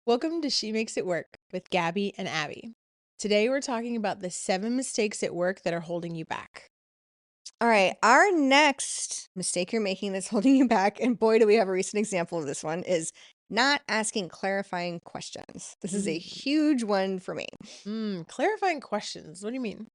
Welcome to She Makes It Work with Gabby and Abi. Today we're talking about the 7 mistakes at work that are holding you back. All right, our next mistake you're making that's holding you back, and boy, do we have a recent example of this one, is not asking clarifying questions. This is a huge one for me. Clarifying questions. What do you mean?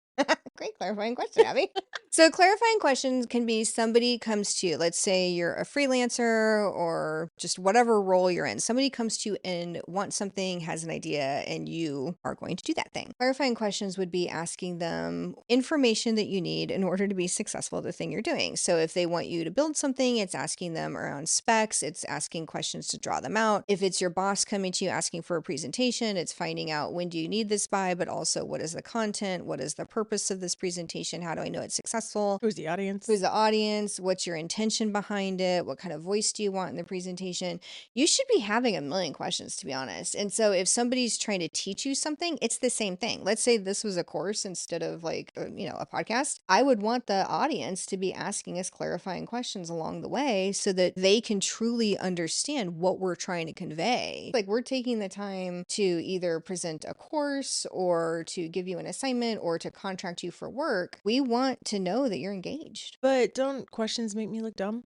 Great clarifying question, Abby. So, clarifying questions can be somebody comes to you. Let's say you're a freelancer or just whatever role you're in. Somebody comes to you and wants something, has an idea, and you are going to do that thing. Clarifying questions would be asking them information that you need in order to be successful at the thing you're doing. So, if they want you to build something, it's asking them around specs, it's asking questions to draw them out. If it's your boss coming to you asking for a presentation, it's finding out when do you need this by, but also what is the content, what is the purpose of this presentation, how do I know it's successful? Who's the audience? Who's the audience? What's your intention behind it? What kind of voice do you want in the presentation? You should be having a million questions, to be honest. And so if somebody's trying to teach you something, it's the same thing. Let's say this was a course instead of like, a podcast. I would want the audience to be asking us clarifying questions along the way so that they can truly understand what we're trying to convey. Like we're taking the time to either present a course or to give you an assignment or to contract you for work. We want to know that you're engaged. But don't questions make me look dumb?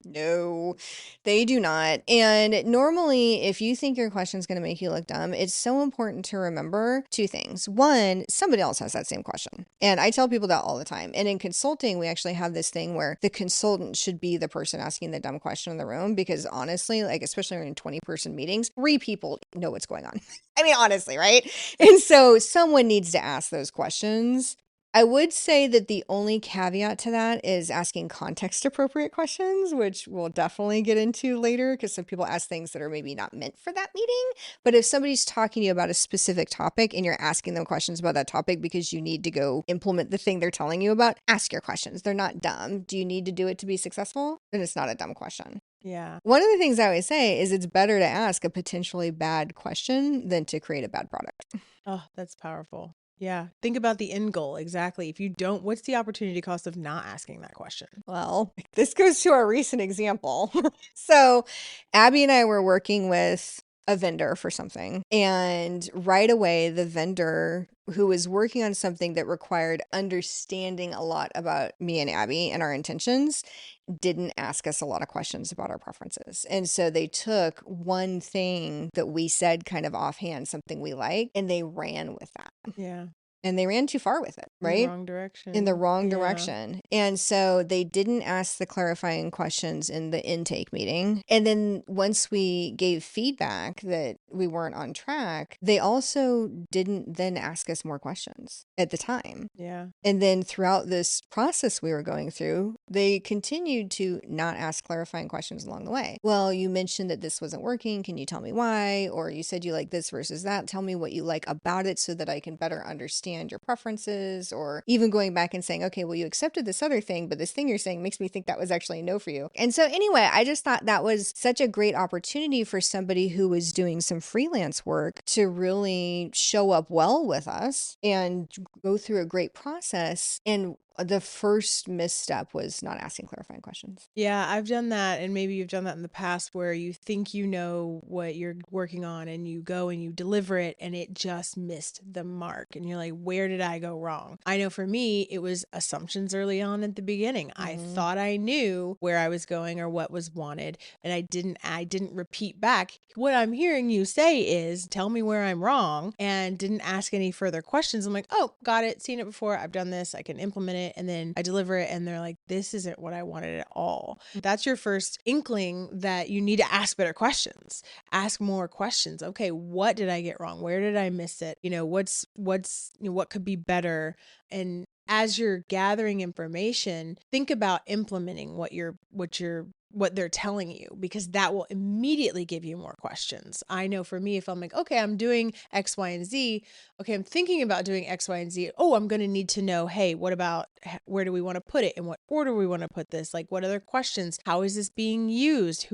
No, they do not. And normally, if you think your question is going to make you look dumb, it's so important to remember two things. One, somebody else has that same question. And I tell people that all the time. And in consulting, we actually have this thing where the consultant should be the person asking the dumb question in the room because honestly, like, especially in 20-person meetings, 3 people know what's going on. I mean, honestly, right? And so someone needs to ask those questions. I would say that the only caveat to that is asking context appropriate questions, which we'll definitely get into later because some people ask things that are maybe not meant for that meeting. But if somebody's talking to you about a specific topic and you're asking them questions about that topic because you need to go implement the thing they're telling you about, ask your questions. They're not dumb. Do you need to do it to be successful? Then it's not a dumb question. Yeah. One of the things I always say is it's better to ask a potentially bad question than to create a bad product. Oh, that's powerful. Yeah. Think about the end goal. Exactly. If you don't, what's the opportunity cost of not asking that question? Well, this goes to our recent example. So, Abby and I were working with a vendor for something, and right away, the vendor who was working on something that required understanding a lot about me and Abby and our intentions didn't ask us a lot of questions about our preferences. And so they took one thing that we said kind of offhand, something we like, and they ran with that. Yeah. And they ran too far with it, In the right? wrong direction. In the wrong Yeah. direction. And so they didn't ask the clarifying questions in the intake meeting. And then once we gave feedback that we weren't on track, they also didn't then ask us more questions at the time. Yeah. And then throughout this process we were going through, they continued to not ask clarifying questions along the way. Well, you mentioned that this wasn't working. Can you tell me why? Or you said you like this versus that. Tell me what you like about it so that I can better understand your preferences, or even going back and saying, okay, well, you accepted this other thing, but this thing you're saying makes me think that was actually a no for you. And so anyway, I just thought that was such a great opportunity for somebody who was doing some freelance work to really show up well with us and go through a great process. And the first misstep was not asking clarifying questions. Yeah, I've done that, and maybe you've done that in the past where you think you know what you're working on and you go and you deliver it and it just missed the mark. And you're like, where did I go wrong? I know for me, it was assumptions early on at the beginning. I thought I knew where I was going or what was wanted, and I didn't repeat back. What I'm hearing you say is, tell me where I'm wrong, and didn't ask any further questions. I'm like, oh, got it, seen it before, I've done this, I can implement it. And then I deliver it and they're like, this isn't what I wanted at all. That's your first inkling that you need to ask better questions. Ask more questions. Okay, what did I get wrong? Where did I miss it? What could be better? And as you're gathering information, think about implementing what they're telling you, because that will immediately give you more questions. I know for me, if I'm like, okay, I'm doing X, Y, and Z. Okay, I'm thinking about doing X, Y, and Z. Oh, I'm going to need to know, hey, what about, where do we want to put it? In what order we want to put this? Like, what other questions? How is this being used?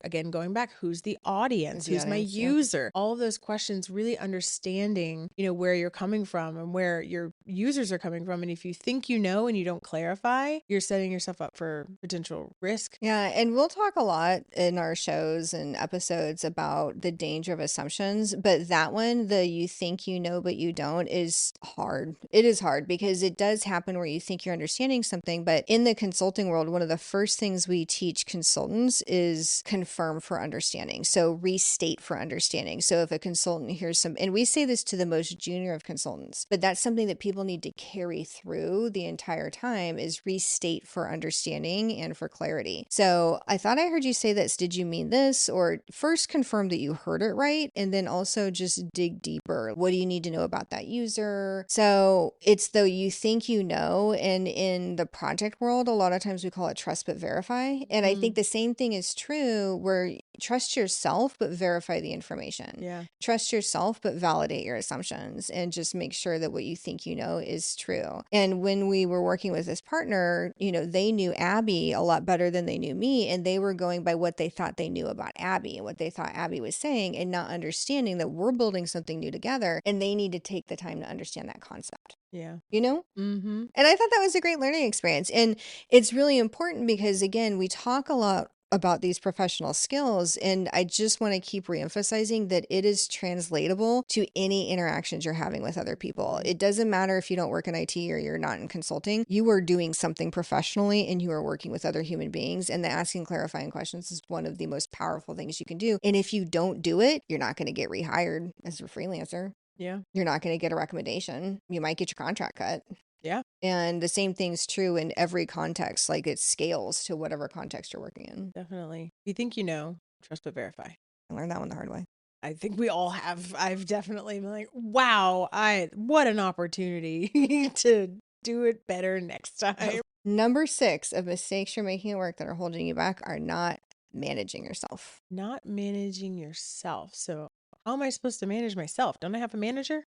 Again, going back, who's the audience? Who's my user? All of those questions, really understanding, where you're coming from and where you're users are coming from. And if you think you know and you don't clarify, you're setting yourself up for potential risk. Yeah, and we'll talk a lot in our shows and episodes about the danger of assumptions, but that one, the you think you know but you don't, is hard. It is hard because it does happen where you think you're understanding something, but in the consulting world, one of the first things we teach consultants is confirm for understanding. So restate for understanding. So if a consultant hears some, and we say this to the most junior of consultants, but that's something that people need to carry through the entire time, is restate for understanding and for clarity. So I thought I heard you say this. Did you mean this? Or first confirm that you heard it right, and then also just dig deeper. What do you need to know about that user? So it's though you think you know, and in the project world, a lot of times we call it trust but verify. And I think the same thing is true where trust yourself but verify the information. Yeah. Trust yourself but validate your assumptions, and just make sure that what you think you know is true. And when we were working with this partner, you know, they knew Abby a lot better than they knew me, and they were going by what they thought they knew about Abby and what they thought Abby was saying, and not understanding that we're building something new together, and they need to take the time to understand that concept. Yeah. You know? Mm-hmm. And I thought that was a great learning experience. And it's really important because, again, we talk a lot about these professional skills, and I just want to keep reemphasizing that it is translatable to any interactions you're having with other people. It doesn't matter if you don't work in IT or you're not in consulting. You are doing something professionally and you are working with other human beings, and the asking clarifying questions is one of the most powerful things you can do. And if you don't do it, you're not going to get rehired as a freelancer. Yeah. You're not going to get a recommendation. You might get your contract cut. Yeah. And the same thing's true in every context. Like, it scales to whatever context you're working in. Definitely. If you think you know, trust but verify. I learned that one the hard way. I think we all have. I've definitely been like, wow, what an opportunity to do it better next time. Number 6 of mistakes you're making at work that are holding you back are not managing yourself. Not managing yourself. So how am I supposed to manage myself? Don't I have a manager?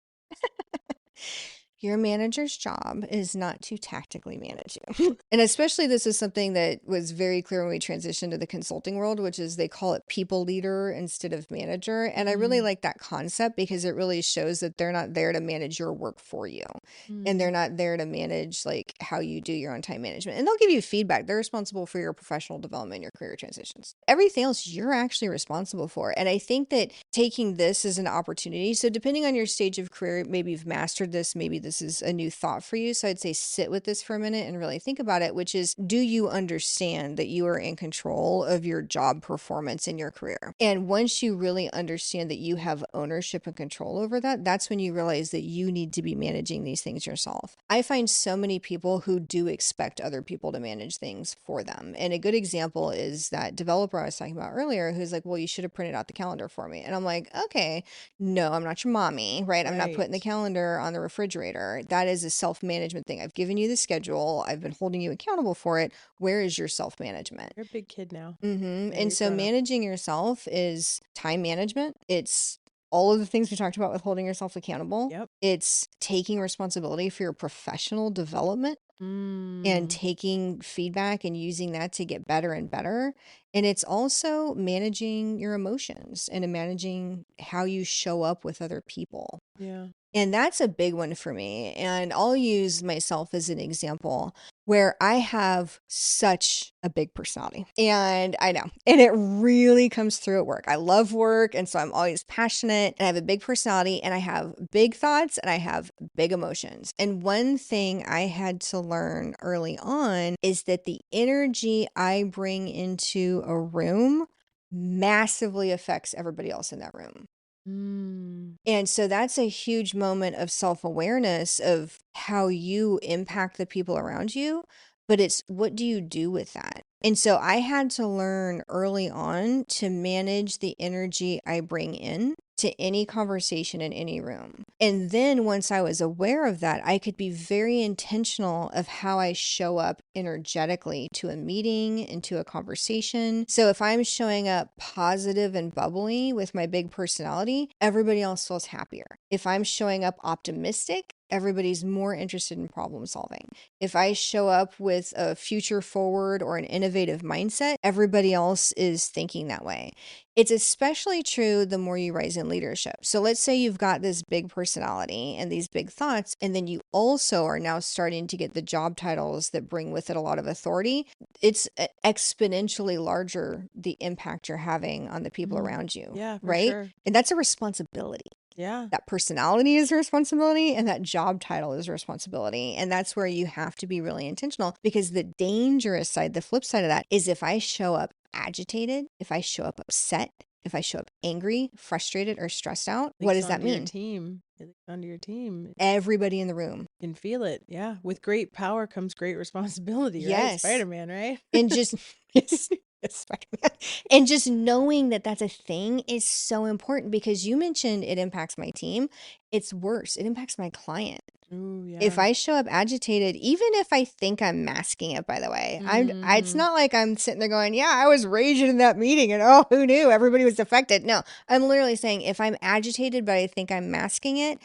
Your manager's job is not to tactically manage you. And especially, this is something that was very clear when we transitioned to the consulting world, which is they call it people leader instead of manager. And I really like that concept because it really shows that they're not there to manage your work for you. And they're not there to manage like how you do your own time management. And they'll give you feedback. They're responsible for your professional development, your career transitions. Everything else you're actually responsible for. And I think that taking this as an opportunity, so depending on your stage of career, maybe you've mastered this, maybe this is a new thought for you. So I'd say sit with this for a minute and really think about it, which is, do you understand that you are in control of your job performance in your career? And once you really understand that you have ownership and control over that, that's when you realize that you need to be managing these things yourself. I find so many people who do expect other people to manage things for them. And a good example is that developer I was talking about earlier, who's like, well, you should have printed out the calendar for me. And I'm like, okay, no, I'm not your mommy, right? I'm not putting the calendar on the refrigerator. That is a self-management thing. I've given you the schedule. I've been holding you accountable for it. Where is your self-management? You're a big kid now. And so managing yourself is time management. It's all of the things we talked about with holding yourself accountable. Yep. It's taking responsibility for your professional development and taking feedback and using that to get better and better. And it's also managing your emotions and managing how you show up with other people. Yeah. And that's a big one for me. And I'll use myself as an example where I have such a big personality. And I know, and it really comes through at work. I love work. And so I'm always passionate, and I have a big personality, and I have big thoughts, and I have big emotions. And one thing I had to learn early on is that the energy I bring into a room massively affects everybody else in that room. And so that's a huge moment of self-awareness of how you impact the people around you, but it's what do you do with that? And so I had to learn early on to manage the energy I bring in to any conversation in any room. And then once I was aware of that, I could be very intentional of how I show up energetically to a meeting and to a conversation. So if I'm showing up positive and bubbly with my big personality, everybody else feels happier. If I'm showing up optimistic, everybody's more interested in problem solving. If I show up with a future forward or an innovative mindset, everybody else is thinking that way. It's especially true the more you rise in leadership. So let's say you've got this big personality and these big thoughts, and then you also are now starting to get the job titles that bring with it a lot of authority. It's exponentially larger the impact you're having on the people around you, Yeah, for right? sure. And that's a responsibility. Yeah. That personality is a responsibility and that job title is a responsibility. And that's where you have to be really intentional, because the dangerous side, the flip side of that, is if I show up agitated, if I show up upset, if I show up angry, frustrated, or stressed out, what Leaks does that onto your mean? team. It leaks onto your team. Everybody in the room. You can feel it. Yeah. With great power comes great responsibility, right? Yes. Spider-Man, right? And just, yes, yes, Spider-Man. And just knowing that that's a thing is so important, because you mentioned it impacts my team. It's worse. It impacts my client. Ooh, If yeah. I show up agitated, even if I think I'm masking it, by the way, it's Mhm. not like I'm sitting there going, yeah, I was raging in that meeting and oh, who knew? Everybody was affected. No, I'm literally saying if I'm agitated, but I think I'm masking it,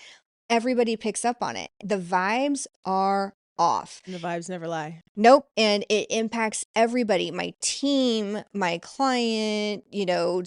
everybody picks up on it. The vibes are off. And the vibes never lie. Nope. And it impacts everybody, my team, my client,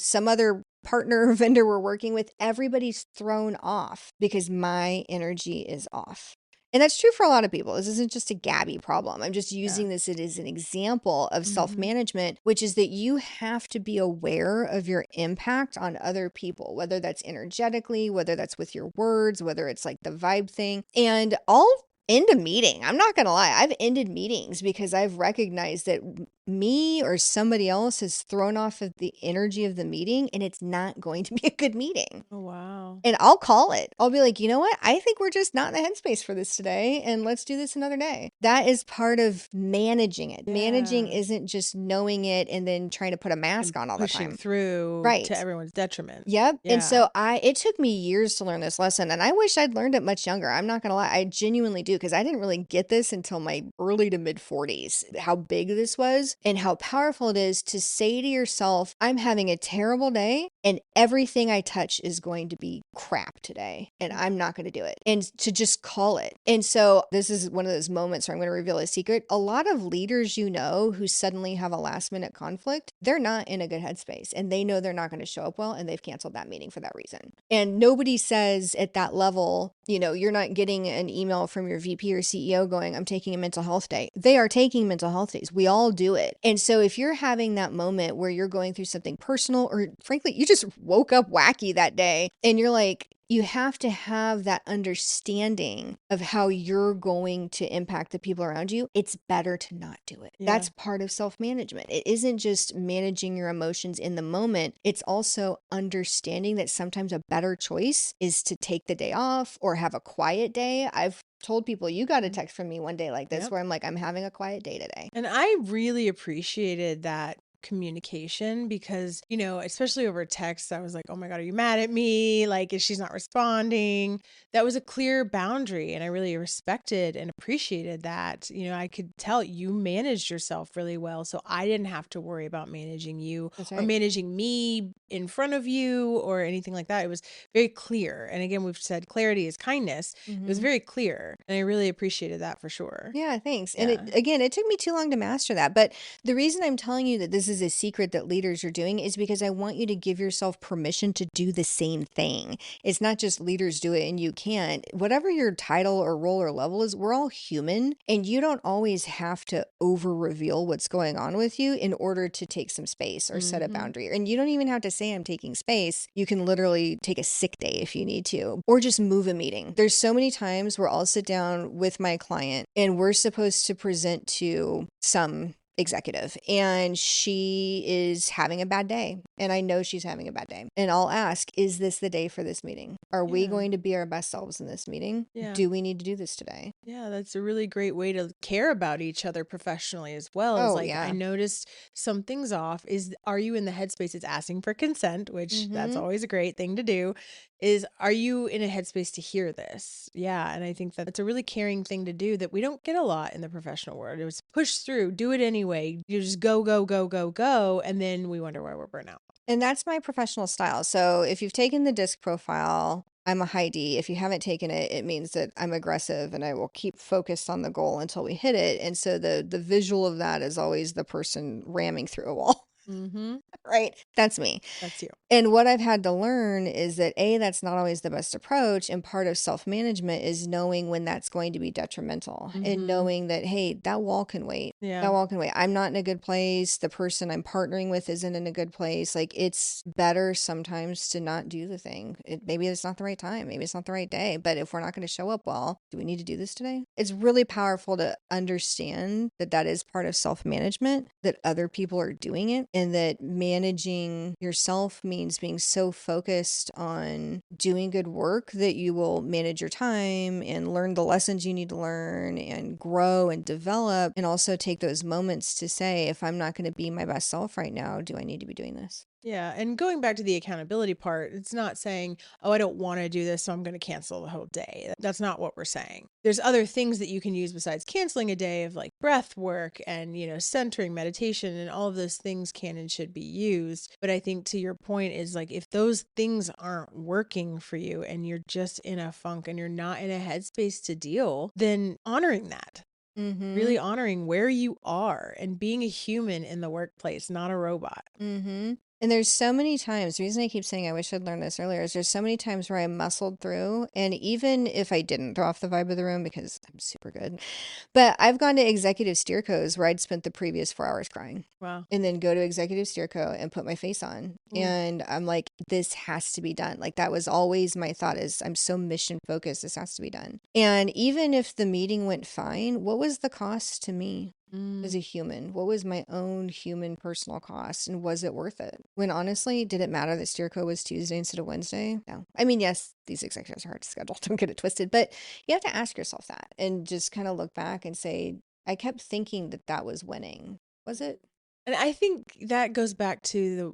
some other partner or vendor we're working with. Everybody's thrown off because my energy is off. And that's true for a lot of people. This isn't just a Gabby problem. I'm just Yeah. using this as an example of Mhm. self-management, which is that you have to be aware of your impact on other people, whether that's energetically, whether that's with your words, whether it's like the vibe thing. And I'll end a meeting. I'm not going to lie. I've ended meetings because I've recognized that me or somebody else has thrown off of the energy of the meeting, and it's not going to be a good meeting. Oh, wow. And I'll call it. I'll be like, you know what? I think we're just not in the headspace for this today, and let's do this another day. That is part of managing it. Managing Yeah. isn't just knowing it and then trying to put a mask And on all the pushing time. through to Right. everyone's detriment. Yep. And Yeah. so it took me years to learn this lesson, and I wish I'd learned it much younger. I'm not going to lie. I genuinely do, because I didn't really get this until my early to mid 40s, how big this was and how powerful it is to say to yourself, I'm having a terrible day and everything I touch is going to be crap today and I'm not going to do it, and to just call it. And so this is one of those moments where I'm going to reveal a secret. A lot of leaders, who suddenly have a last minute conflict, they're not in a good headspace and they know they're not going to show up well, and they've canceled that meeting for that reason. And nobody says at that level, you're not getting an email from your VP or CEO going, I'm taking a mental health day. They are taking mental health days. We all do it. And so if you're having that moment where you're going through something personal, or frankly, you just woke up wacky that day and you're like, you have to have that understanding of how you're going to impact the people around you. It's better to not do it. Yeah. That's part of self-management. It isn't just managing your emotions in the moment. It's also understanding that sometimes a better choice is to take the day off or have a quiet day. I've told people, you got a text from me one day like this Yep. where I'm like, I'm having a quiet day today. And I really appreciated that communication because, especially over text, I was like, oh my God, are you mad at me? Like, if she's not responding, that was a clear boundary. And I really respected and appreciated that. I could tell you managed yourself really well. So I didn't have to worry about managing you That's or right. managing me in front of you or anything like that. It was very clear. And again, we've said clarity is kindness. It was very clear. And I really appreciated that for sure. Yeah, thanks. And Yeah. it took me too long to master that. But the reason I'm telling you that this is a secret that leaders are doing is because I want you to give yourself permission to do the same thing. It's not just leaders do it and you can't. Whatever your title or role or level is, we're all human, and you don't always have to over reveal what's going on with you in order to take some space or set a boundary. And you don't even have to say I'm taking space. You can literally take a sick day if you need to, or just move a meeting. There's so many times where I'll sit down with my client and we're supposed to present to some executive and she is having a bad day, and I know she's having a bad day, and I'll ask, is this the day for this meeting? Are we going to be our best selves in this meeting? Yeah. Do we need to do this today? Yeah, that's a really great way to care about each other professionally as well. Is Oh, like, I yeah. noticed something's off. Are you in the headspace? It's asking for consent, which that's always a great thing to do. Are you in a headspace to hear this? Yeah. And I think that's a really caring thing to do that we don't get a lot in the professional world. It was push through, do it anyway. You just go, go, go, go, go. And then we wonder why we're burnt out. And that's my professional style. So if you've taken the disc profile, I'm a high D. If you haven't taken it, it means that I'm aggressive and I will keep focused on the goal until we hit it. And so the visual of that is always the person ramming through a wall, Mm-hmm. right? That's me. That's you. And what I've had to learn is that that's not always the best approach. And part of self-management is knowing when that's going to be detrimental and Mm-hmm. knowing that, hey, that wall can wait. Yeah. That wall can wait. I'm not in a good place. The person I'm partnering with isn't in a good place. Like, it's better sometimes to not do the thing. Maybe it's not the right time. Maybe it's not the right day. But if we're not going to show up well, do we need to do this today? It's really powerful to understand that that is part of self-management, that other people are doing it, and that managing yourself means being so focused on doing good work that you will manage your time and learn the lessons you need to learn and grow and develop, and also take those moments to say, if I'm not going to be my best self right now, do I need to be doing this? Yeah. And going back to the accountability part, it's not saying, oh, I don't want to do this, so I'm going to cancel the whole day. That's not what we're saying. There's other things that you can use besides canceling a day of like breath work and, centering, meditation, and all of those things can and should be used. But I think to your point is like, if those things aren't working for you and you're just in a funk and you're not in a headspace to deal, then honoring that. Mm-hmm. Really honoring where you are and being a human in the workplace, not a robot. Mm-hmm. And there's so many times, the reason I keep saying I wish I'd learned this earlier is there's so many times where I muscled through. And even if I didn't throw off the vibe of the room because I'm super good, but I've gone to executive steercos where I'd spent the previous 4 hours crying. Wow. And then go to executive steerco and put my face on. And I'm like, this has to be done. Like, that was always my thought, is I'm so mission focused. This has to be done. And even if the meeting went fine, what was the cost to me? As a human, what was my own human personal cost, and was it worth it? When honestly, did it matter that Steerco was Tuesday instead of Wednesday? No. I mean, yes, these executives are hard to schedule. Don't get it twisted, but you have to ask yourself that and just kind of look back and say, I kept thinking that that was winning. Was it? And I think that goes back to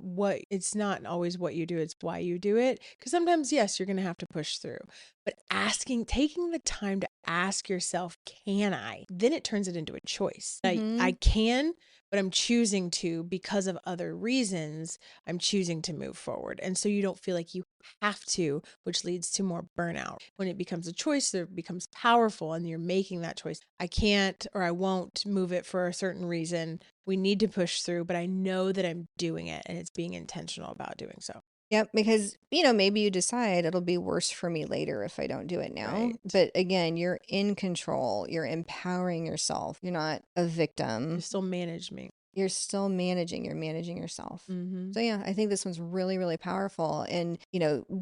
it's not always what you do, it's why you do it. Because sometimes, yes, you're going to have to push through. But taking the time to ask yourself, can I? Then it turns it into a choice. I can, but I'm choosing to because of other reasons. I'm choosing to move forward. And so you don't feel like you have to, which leads to more burnout. When it becomes a choice, it becomes powerful and you're making that choice. I can't or I won't move it for a certain reason. We need to push through, but I know that I'm doing it and it's being intentional about doing so. Yep, because, maybe you decide it'll be worse for me later if I don't do it now. Right. But again, you're in control. You're empowering yourself. You're not a victim. You still manage me. You're still managing. You're managing yourself. Mm-hmm. So yeah, I think this one's really, really powerful. And,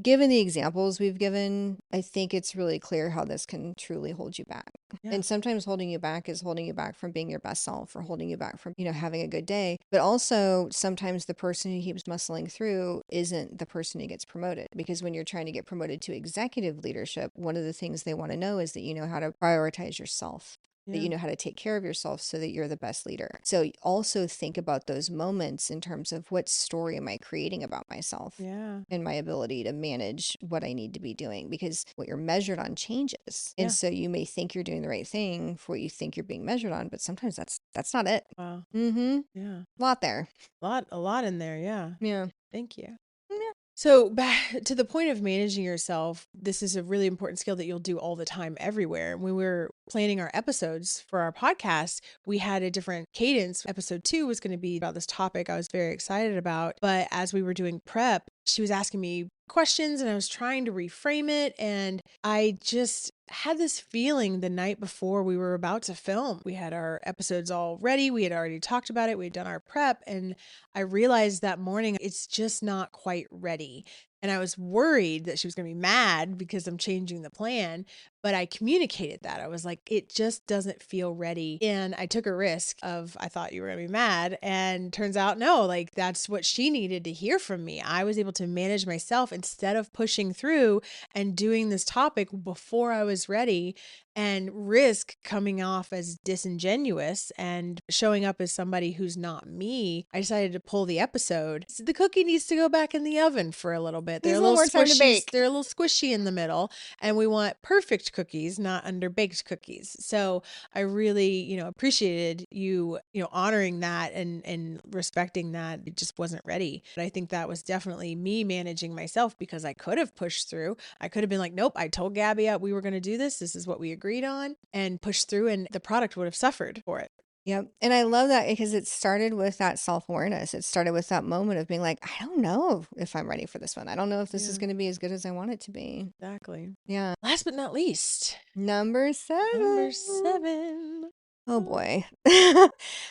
given the examples we've given, I think it's really clear how this can truly hold you back. Yeah. And sometimes holding you back is holding you back from being your best self, or holding you back from, having a good day. But also sometimes the person who keeps muscling through isn't the person who gets promoted. Because when you're trying to get promoted to executive leadership, one of the things they want to know is that you know how to prioritize yourself. That you know how to take care of yourself so that you're the best leader. So also think about those moments in terms of, what story am I creating about myself? Yeah. And my ability to manage what I need to be doing, because what you're measured on changes. Yeah. And so you may think you're doing the right thing for what you think you're being measured on, but sometimes that's not it. Wow. Mm-hmm. Yeah. A lot there. A lot in there. Yeah. Yeah. Thank you. Yeah. So back to the point of managing yourself, this is a really important skill that you'll do all the time everywhere. When we were planning our episodes for our podcast, we had a different cadence. Episode 2 was going to be about this topic I was very excited about. But as we were doing prep, she was asking me questions and I was trying to reframe it. And I just had this feeling the night before we were about to film. We had our episodes all ready. We had already talked about it. We had done our prep. And I realized that morning it's just not quite ready. And I was worried that she was going to be mad because I'm changing the plan. But I communicated that. I was like, it just doesn't feel ready. And I took a risk of, I thought you were going to be mad. And turns out, no, like that's what she needed to hear from me. I was able to manage myself instead of pushing through and doing this topic before I was ready, and risk coming off as disingenuous and showing up as somebody who's not me. I decided to pull the episode. So the cookie needs to go back in the oven for a little bit. They're Needs a a little little more time to squishy. bake. They're a little squishy in the middle, and we want perfect baked cookies, not underbaked cookies. So I really, appreciated you, honoring that and respecting that. It just wasn't ready. But I think that was definitely me managing myself, because I could have pushed through. I could have been like, nope, I told Gabby we were going to do this. This is what we agreed on, and pushed through, and the product would have suffered for it. Yep. And I love that because it started with that self-awareness. It started with that moment of being like, I don't know if I'm ready for this one. I don't know if this is Yeah, going to be as good as I want it to be. exactly. Yeah. Last but not least, Number number 7. 7. Oh boy.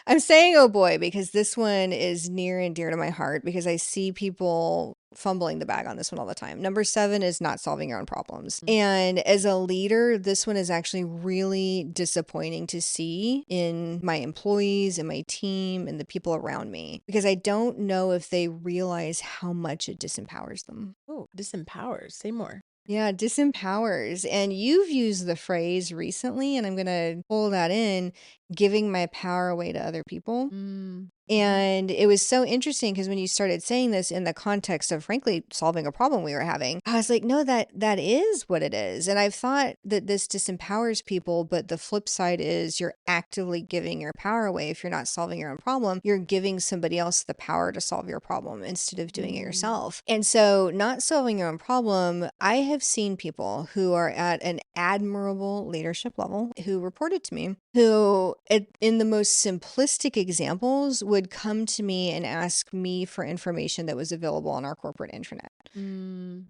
I'm saying oh boy because this one is near and dear to my heart because I see people fumbling the bag on this one all the time. Number 7 is not solving your own problems. And as a leader, this one is actually really disappointing to see in my employees and my team and the people around me because I don't know if they realize how much it disempowers them. Oh, disempowers. Say more. Yeah, disempowers. And you've used the phrase recently, and I'm going to pull that in, giving my power away to other people. Mm. And it was so interesting because when you started saying this in the context of, frankly, solving a problem we were having, I was like, no, that is what it is. And I've thought that this disempowers people, but the flip side is you're actively giving your power away. If you're not solving your own problem, you're giving somebody else the power to solve your problem instead of doing it yourself. And so, not solving your own problem, I have seen people who are at an admirable leadership level who reported to me who, in the most simplistic examples, would come to me and ask me for information that was available on our corporate intranet.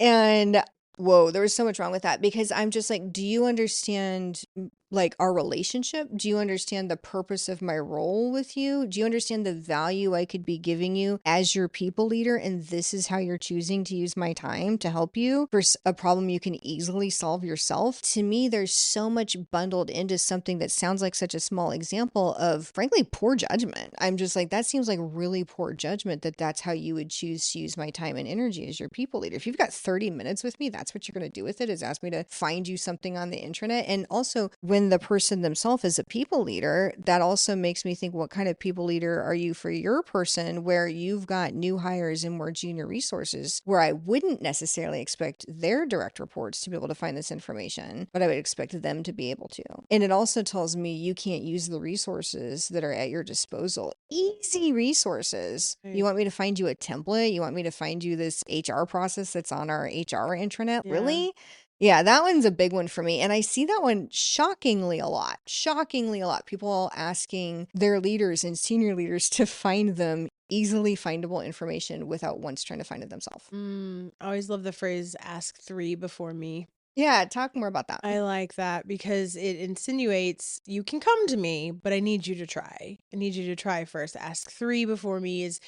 And whoa, there was so much wrong with that because I'm just like, do you understand like our relationship? Do you understand the purpose of my role with you? Do you understand the value I could be giving you as your people leader? And this is how you're choosing to use my time to help you for a problem you can easily solve yourself. To me, there's so much bundled into something that sounds like such a small example of, frankly, poor judgment. I'm just like, that seems like really poor judgment that that's how you would choose to use my time and energy as your people leader. If you've got 30 minutes with me, that's what you're going to do with it, is ask me to find you something on the internet. And also, when the person themselves is a people leader, that also makes me think, what kind of people leader are you for your person, where you've got new hires and more junior resources, where I wouldn't necessarily expect their direct reports to be able to find this information, but I would expect them to be able to. And it also tells me you can't use the resources that are at your disposal. Easy resources. You want me to find you a template? You want me to find you this HR process that's on our HR intranet? Yeah. Really? Yeah, that one's a big one for me. And I see that one shockingly a lot. Shockingly a lot. People asking their leaders and senior leaders to find them easily findable information without once trying to find it themselves. I always love the phrase, ask 3 before me. Yeah, talk more about that. I like that because it insinuates you can come to me, but I need you to try. I need you to try first. Ask 3 before me is,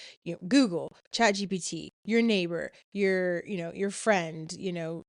Google, ChatGPT, your neighbor, your friend,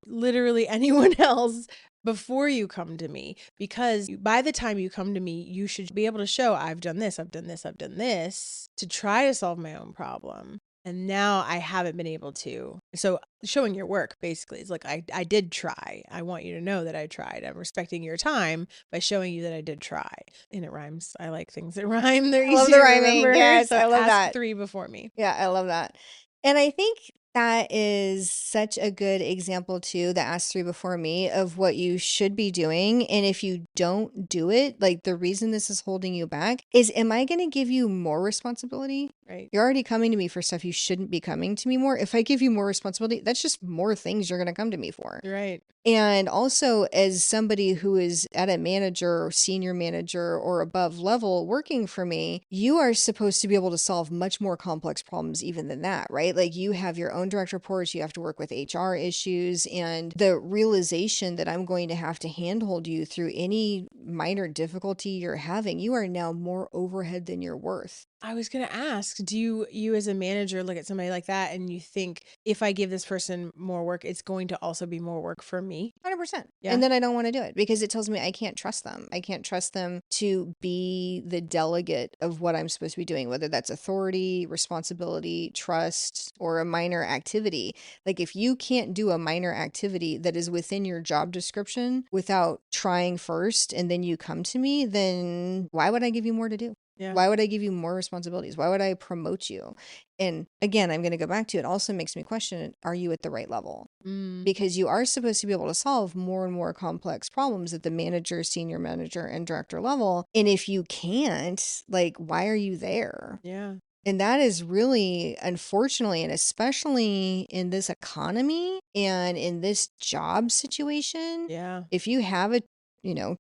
literally anyone else before you come to me. Because by the time you come to me, you should be able to show I've done this, I've done this, I've done this to try to solve my own problem. And now I haven't been able to. So showing your work basically is like, I did try. I want you to know that I tried. I'm respecting your time by showing you that I did try. And it rhymes. I like things that rhyme. They're I love easy the to rhyming. remember. Yes, So I love ask that. 3 before me. Yeah, I love that. And I think that is such a good example too, the ask 3 before me, of what you should be doing. And if you don't do it, like the reason this is holding you back is, am I going to give you more responsibility? Right. You're already coming to me for stuff you shouldn't be coming to me more. If I give you more responsibility, that's just more things you're going to come to me for. Right. And also, as somebody who is at a manager or senior manager or above level working for me, you are supposed to be able to solve much more complex problems even than that, right? Like you have your own direct reports, you have to work with HR issues, and the realization that I'm going to have to handhold you through any minor difficulty you're having, you are now more overhead than you're worth. I was going to ask, do you as a manager look at somebody like that and you think, if I give this person more work, it's going to also be more work for me? 100%. Yeah. And then I don't want to do it because it tells me I can't trust them. I can't trust them to be the delegate of what I'm supposed to be doing, whether that's authority, responsibility, trust, or a minor activity. Like if you can't do a minor activity that is within your job description without trying first and then you come to me, then why would I give you more to do? Yeah. Why would I give you more responsibilities? Why would I promote you? And again, I'm going to go back to it. Also makes me question, are you at the right level? Mm. Because you are supposed to be able to solve more and more complex problems at the manager, senior manager, and director level. And if you can't, like, why are you there? Yeah. And that is really, unfortunately, and especially in this economy and in this job situation, Yeah. if you have a,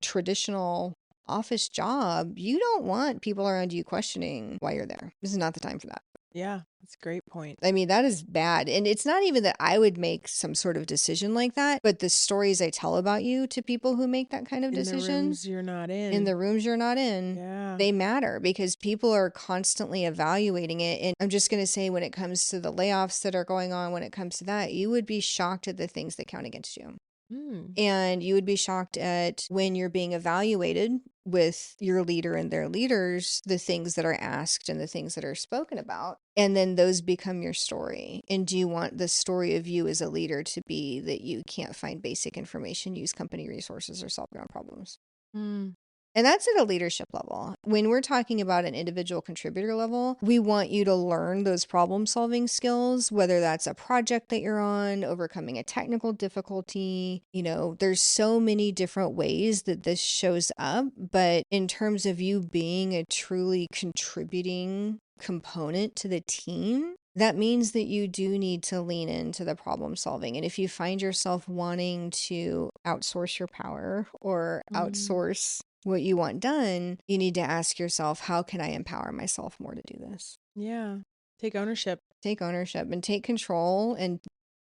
traditional office job, you don't want people around you questioning why you're there. This is not the time for that. Yeah. That's a great point. I mean, that is bad. And it's not even that I would make some sort of decision like that, but the stories I tell about you to people who make that kind of In the decision rooms you're not in in. the rooms you're not in, Yeah. they matter because people are constantly evaluating it. And I'm just going to say, when it comes to the layoffs that are going on, when it comes to that, you would be shocked at the things that count against you. Mm. And you would be shocked at when you're being evaluated with your leader and their leaders, the things that are asked and the things that are spoken about. And then those become your story. And do you want the story of you as a leader to be that you can't find basic information, use company resources, or solve your own problems? Mm. And that's at a leadership level. When we're talking about an individual contributor level, we want you to learn those problem solving skills, whether that's a project that you're on, overcoming a technical difficulty. There's so many different ways that this shows up. But in terms of you being a truly contributing component to the team, that means that you do need to lean into the problem solving. And if you find yourself wanting to outsource your power or Mm. outsource what you want done, you need to ask yourself, how can I empower myself more to do this? Yeah. Take ownership. Take ownership and take control and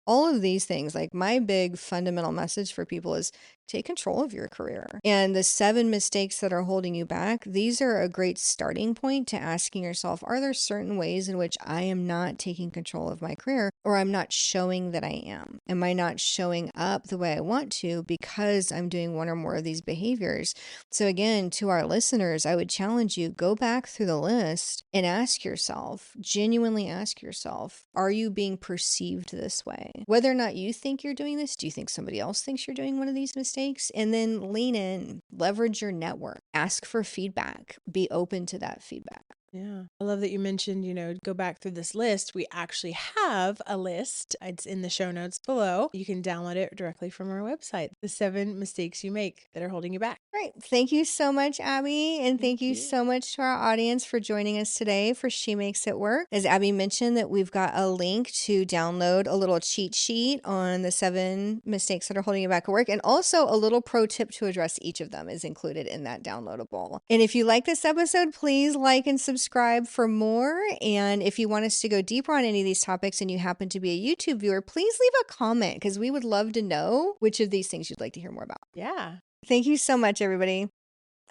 all of these things. Like, my big fundamental message for people is take control of your career. And the 7 mistakes that are holding you back, these are a great starting point to asking yourself, are there certain ways in which I am not taking control of my career, or I'm not showing that I am? Am I not showing up the way I want to because I'm doing one or more of these behaviors? So again, to our listeners, I would challenge you, go back through the list and ask yourself, genuinely ask yourself, are you being perceived this way? Whether or not you think you're doing this, do you think somebody else thinks you're doing one of these mistakes? And then lean in, leverage your network, ask for feedback, be open to that feedback. Yeah. I love that you mentioned, go back through this list. We actually have a list. It's in the show notes below. You can download it directly from our website. The 7 mistakes you make that are holding you back. Great. Thank you so much, Abby. And thank you so much to our audience for joining us today for She Makes It Work. As Abby mentioned, that we've got a link to download a little cheat sheet on the 7 mistakes that are holding you back at work. And also a little pro tip to address each of them is included in that downloadable. And if you like this episode, please like and subscribe for more. And if you want us to go deeper on any of these topics and you happen to be a YouTube viewer, please leave a comment because we would love to know which of these things you'd like to hear more about. Yeah. Thank you so much, everybody.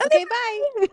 Okay, bye.